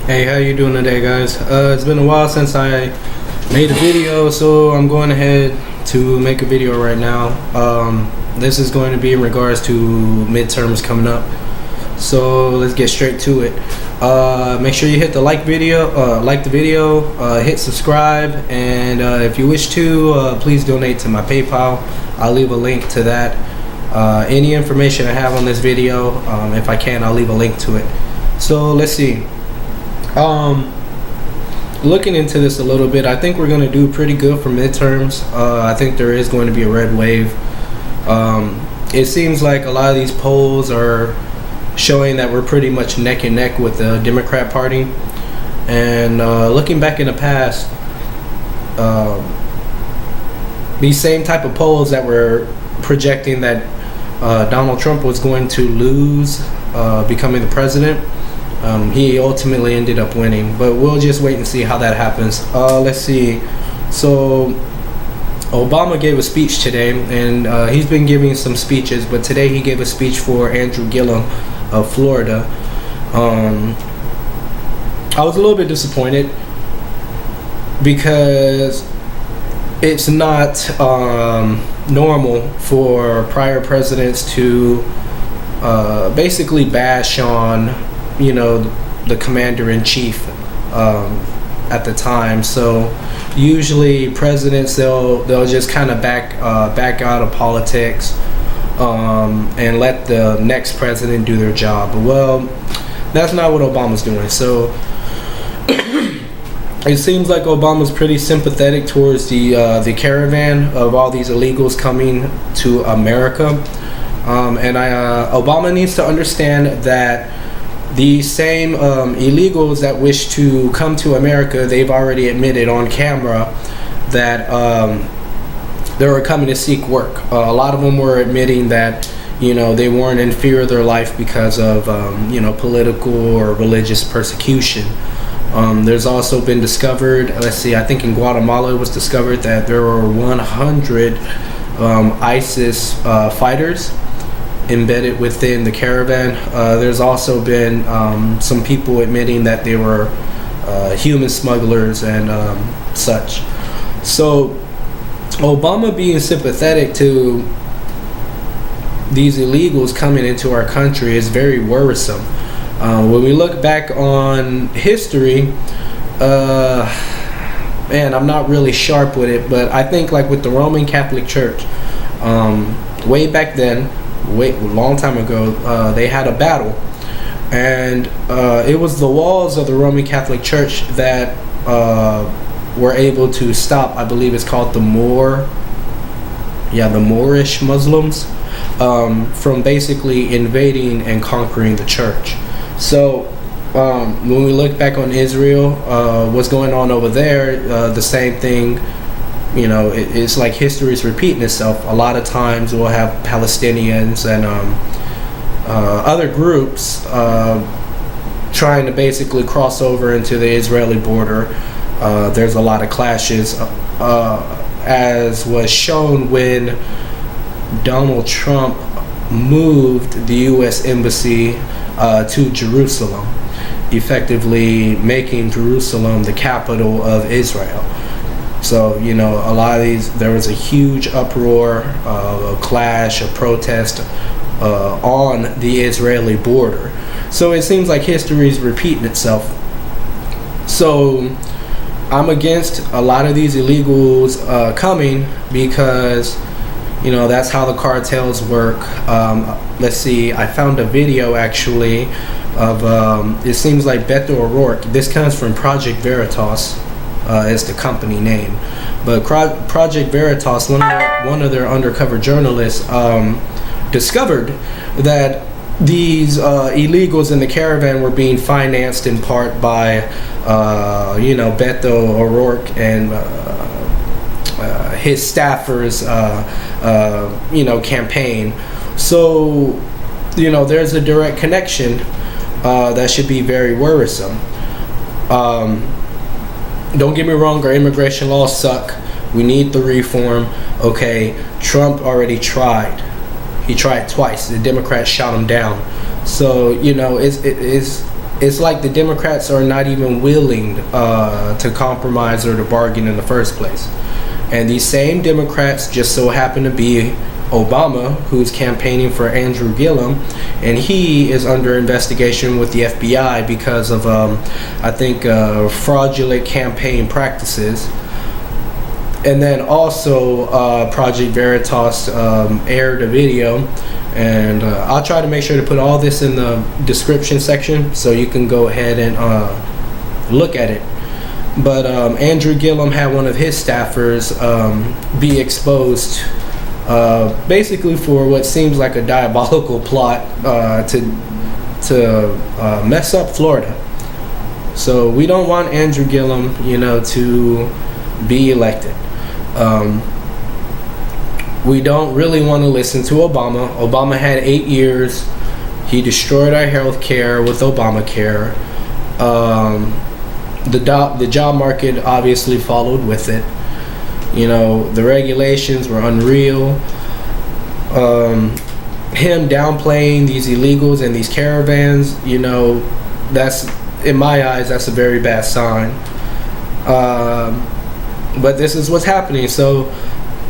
Hey, how you doing today, guys? It's been a while since I made a video, so I'm going ahead to make a video right now. This is going to be in regards to midterms coming up. So let's get straight to it. Make sure you hit the like the video, hit subscribe, and if you wish to, please donate to my PayPal. I'll leave a link to that. Any information I have on this video, if I can, I'll leave a link to it. So let's see. Looking into this a little bit, I think we're going to do pretty good for midterms. I think there is going to be a red wave. It seems like a lot of these polls are showing that we're pretty much neck and neck with the Democrat Party. And looking back in the past, these same type of polls that were projecting that Donald Trump was going to lose becoming the president, he ultimately ended up winning, but we'll just wait and see how that happens. Let's see. So Obama gave a speech today, and he's been giving some speeches, but today he gave a speech for Andrew Gillum of Florida. I was a little bit disappointed because it's not normal for prior presidents to basically bash on, you know, the commander-in-chief at the time. So usually presidents, they'll just kind of back out of politics and let the next president do their job. Well, that's not what Obama's doing. So it seems like Obama's pretty sympathetic towards the caravan of all these illegals coming to America, and Obama needs to understand that these same illegals that wish to come to America, they've already admitted on camera that they were coming to seek work. A lot of them were admitting that, you know, they weren't in fear of their life because of you know, political or religious persecution. There's also been discovered, let's see, I think in Guatemala it was discovered that there were 100 ISIS fighters embedded within the caravan. There's also been some people admitting that they were human smugglers and such. So Obama being sympathetic to these illegals coming into our country is very worrisome. When we look back on history, man, I'm not really sharp with it, but I think like with the Roman Catholic Church, way back then, a long time ago, they had a battle, and it was the walls of the Roman Catholic Church that were able to stop, I believe it's called the Moorish Muslims, from basically invading and conquering the church. So when we look back on Israel, what's going on over there, the same thing. You know, it's like history is repeating itself. A lot of times we'll have Palestinians and other groups trying to basically cross over into the Israeli border. There's a lot of clashes, as was shown when Donald Trump moved the U.S. Embassy to Jerusalem, effectively making Jerusalem the capital of Israel. So, you know, a lot of these, there was a huge uproar, a clash, a protest on the Israeli border. So it seems like history is repeating itself. So I'm against a lot of these illegals coming because, you know, that's how the cartels work. Let's see, I found a video actually of, it seems like Beto O Rorke. This comes from Project Veritas. Is the company name, but Project Veritas, one of their undercover journalists, discovered that these illegals in the caravan were being financed in part by, you know, Beto O Rorke and his staffers, you know, campaign. So, you know, there's a direct connection that should be very worrisome. Don't get me wrong, our immigration laws suck. We need the reform. Okay, Trump already tried. He tried twice. The Democrats shot him down. So, you know, it's it's like the Democrats are not even willing to compromise or to bargain in the first place. And these same Democrats just so happen to be Obama, who's campaigning for Andrew Gillum, and he is under investigation with the FBI because of, I think, fraudulent campaign practices. And then also, Project Veritas aired a video, and I'll try to make sure to put all this in the description section so you can go ahead and look at it. But Andrew Gillum had one of his staffers be exposed basically for what seems like a diabolical plot to mess up Florida. So we don't want Andrew Gillum, to be elected. We don't really want to listen to Obama. Obama had 8 years. He destroyed our health care with Obamacare. The job market obviously followed with it. The regulations were unreal. Him downplaying these illegals and these caravans, that's, in my eyes, that's a very bad sign. But this is what's happening. So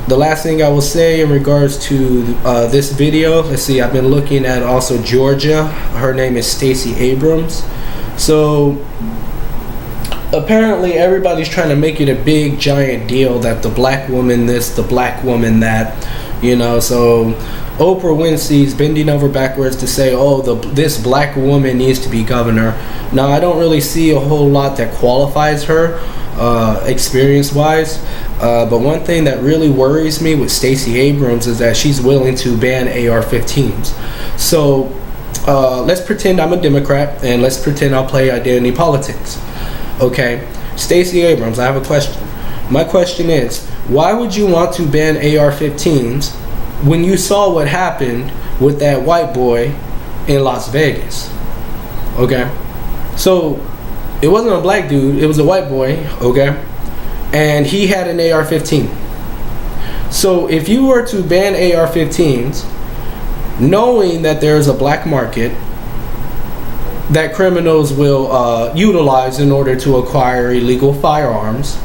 the last thing I will say in regards to this video, let's see, I've been looking at also Georgia. Her name is Stacey Abrams. So apparently everybody's trying to make it a big giant deal that the black woman this, the black woman that, so Oprah Winfrey's bending over backwards to say, this black woman needs to be governor. Now, I don't really see a whole lot that qualifies her experience wise, but one thing that really worries me with Stacey Abrams is that she's willing to ban AR-15s. So let's pretend I'm a Democrat, and let's pretend I'll play identity politics. Okay, Stacey Abrams, I have a question. My question is, why would you want to ban AR-15s when you saw what happened with that white boy in Las Vegas? Okay, so it wasn't a black dude, it was a white boy, okay, and he had an AR-15. So if you were to ban AR-15s, knowing that there's a black market that criminals will utilize in order to acquire illegal firearms,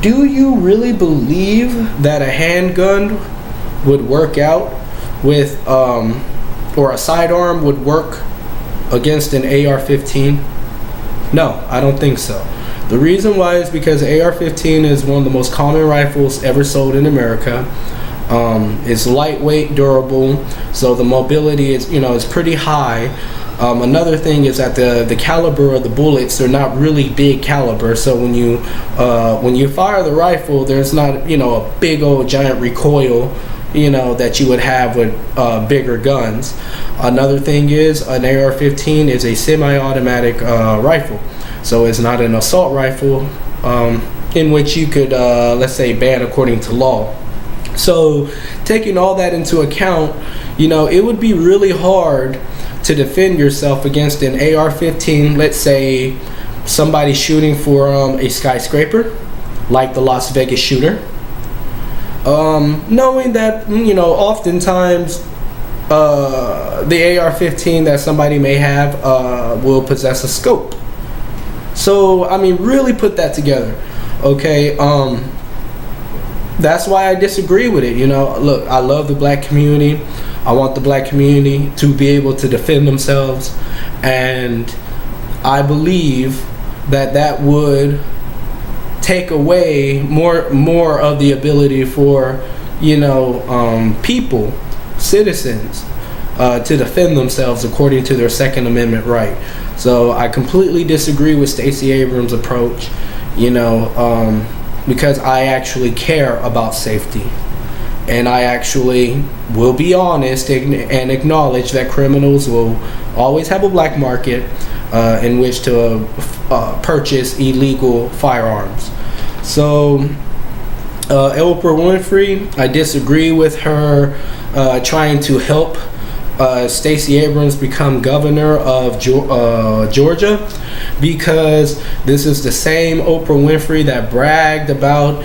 do you really believe that a handgun would work out with, or a sidearm would work against an AR-15? No, I don't think so. The reason why is because AR-15 is one of the most common rifles ever sold in America. It's lightweight, durable, so the mobility is, is pretty high. Another thing is that the caliber of the bullets are not really big caliber, so when you fire the rifle, there's not a big old giant recoil that you would have with bigger guns. Another thing is an AR-15 is a semi-automatic rifle, so it's not an assault rifle in which you could let's say ban according to law. So taking all that into account, it would be really hard to defend yourself against an AR-15. Let's say somebody shooting for a skyscraper, like the Las Vegas shooter. Knowing that, oftentimes the AR-15 that somebody may have will possess a scope. So, really put that together. Okay, that's why I disagree with it. Look, I love the black community. I want the black community to be able to defend themselves, and I believe that would take away more of the ability for people, citizens, to defend themselves according to their Second Amendment right. So I completely disagree with Stacey Abrams' approach, because I actually care about safety. And I actually will be honest and acknowledge that criminals will always have a black market in which to purchase illegal firearms. So Oprah Winfrey, I disagree with her trying to help Stacey Abrams become governor of Georgia, because this is the same Oprah Winfrey that bragged about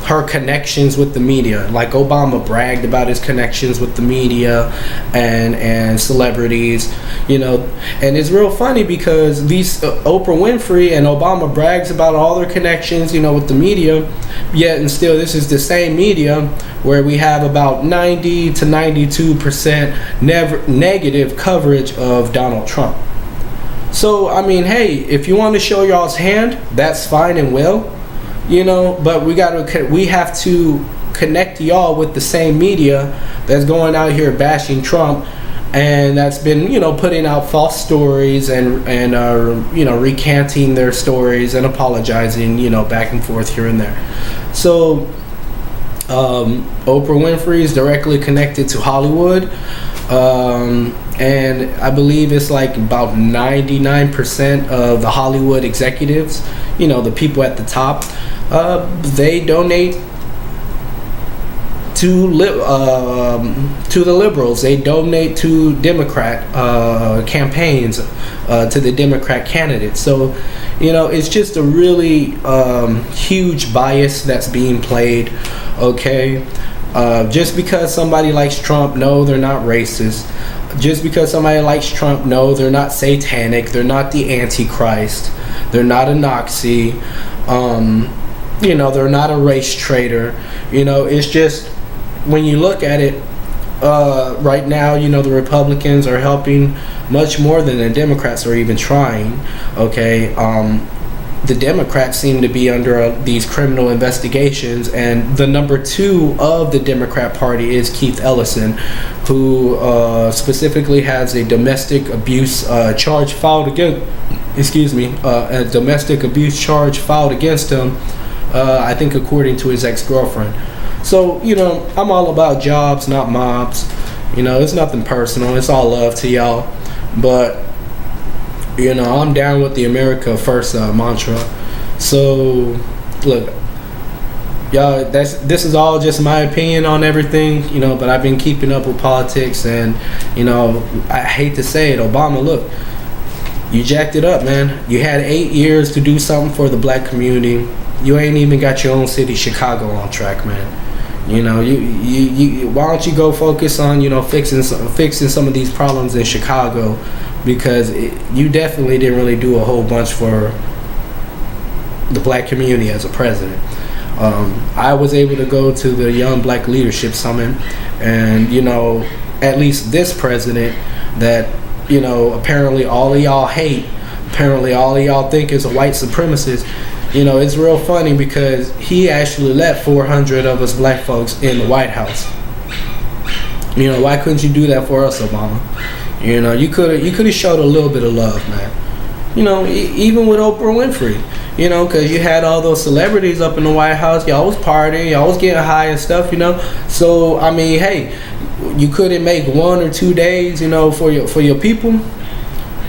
her connections with the media. Like Obama bragged about his connections with the media and celebrities, and it's real funny because these Oprah Winfrey and Obama brags about all their connections, with the media, yet and still this is the same media where we have about 90 to 92% negative coverage of Donald Trump. So I mean, hey, if you want to show y'all's hand, that's fine and well. But we have to connect y'all with the same media that's going out here bashing Trump, and that's been putting out false stories and recanting their stories and apologizing back and forth here and there. So Oprah Winfrey is directly connected to Hollywood, and I believe it's like about 99% of the Hollywood executives, the people at the top, they donate to the liberals. They donate to Democrat campaigns, to the Democrat candidates. So, it's just a really huge bias that's being played. Okay, just because somebody likes Trump, no, they're not racist. Just because somebody likes Trump, no, they're not satanic. They're not the Antichrist. They're not a Nazi. They're not a race traitor. It's just, when you look at it, right now, the Republicans are helping much more than the Democrats are even trying. Okay, the Democrats seem to be under these criminal investigations, and the number 2 of the Democrat Party is Keith Ellison, who specifically has a domestic abuse charge filed against. A domestic abuse charge filed against him. I think according to his ex-girlfriend. So, I'm all about jobs, not mobs. It's nothing personal. It's all love to y'all. But, I'm down with the America First mantra. So, look, y'all, this is all just my opinion on everything, but I've been keeping up with politics, and, I hate to say it, Obama, look, you jacked it up, man. You had 8 years to do something for the black community. You ain't even got your own city, Chicago, on track, man. You why don't you go focus on fixing some of these problems in Chicago, because you definitely didn't really do a whole bunch for the black community as a president. I was able to go to the Young Black Leadership Summit, and at least this president that apparently all of y'all hate, apparently all of y'all think is a white supremacist. It's real funny because he actually let 400 of us black folks in the White House. Why couldn't you do that for us, Obama? You could have showed a little bit of love, man. Even with Oprah Winfrey, because you had all those celebrities up in the White House. Y'all was partying, y'all was getting high and stuff, So, I mean, hey, you couldn't make 1 or 2 days, for your people.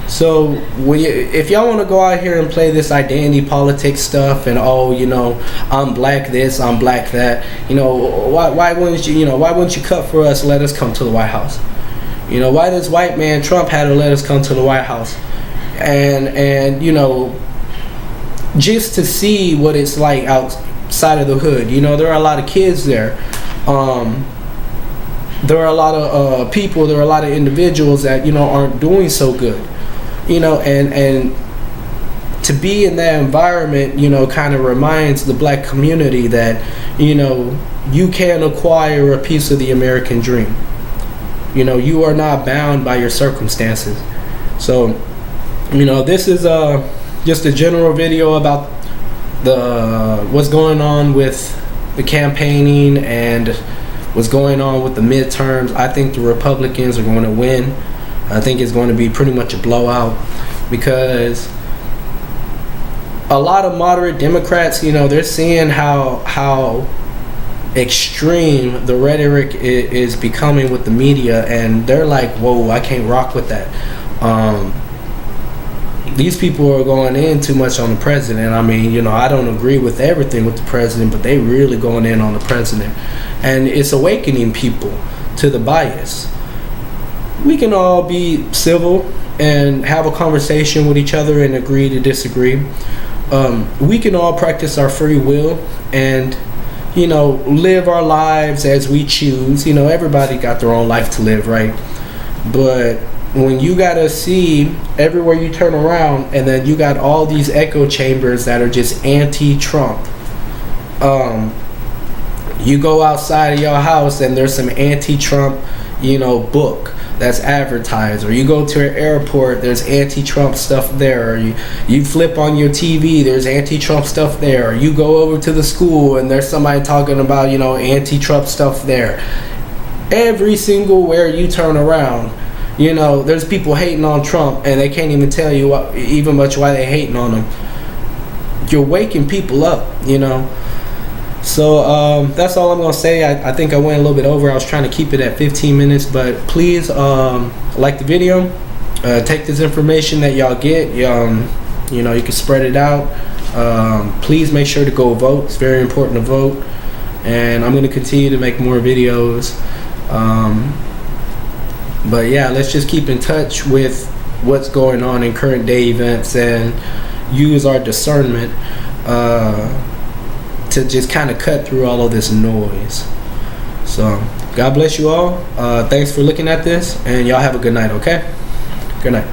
So if y'all want to go out here and play this identity politics stuff and I'm black this, I'm black that, why wouldn't you cut for us and let us come to the White House? Why this white man Trump had to let us come to the White House, and just to see what it's like outside of the hood. There are a lot of kids there. There are a lot of people. There are a lot of individuals that aren't doing so good. And to be in that environment, kind of reminds the black community that, you can acquire a piece of the American dream. You are not bound by your circumstances. So, this is just a general video about what's going on with the campaigning and what's going on with the midterms. I think the Republicans are going to win. I think it's going to be pretty much a blowout, because a lot of moderate Democrats, they're seeing how extreme the rhetoric is becoming with the media, and they're like, whoa, I can't rock with that. These people are going in too much on the president. I mean, I don't agree with everything with the president, but they really going in on the president, and it's awakening people to the bias. We can all be civil and have a conversation with each other and agree to disagree. We can all practice our free will and, live our lives as we choose. Everybody got their own life to live, right? But when you gotta see everywhere you turn around, and then you got all these echo chambers that are just anti-Trump. You go outside of your house and there's some anti-Trump, book that's advertised, or you go to an airport, there's anti-Trump stuff there, or you flip on your TV, there's anti-Trump stuff there, or you go over to the school and there's somebody talking about anti-Trump stuff there. Every single where you turn around, there's people hating on Trump, and they can't even tell you even much why they hating on him. You're waking people up, So that's all I'm gonna say. I think I went a little bit over. I was trying to keep it at 15 minutes, but please like the video. Take this information that y'all get. You can spread it out. Please make sure to go vote. It's very important to vote. And I'm gonna continue to make more videos. But yeah, let's just keep in touch with what's going on in current day events and use our discernment to just kind of cut through all of this noise. So God bless you all. Thanks for looking at this, and y'all have a good night. Okay, good night.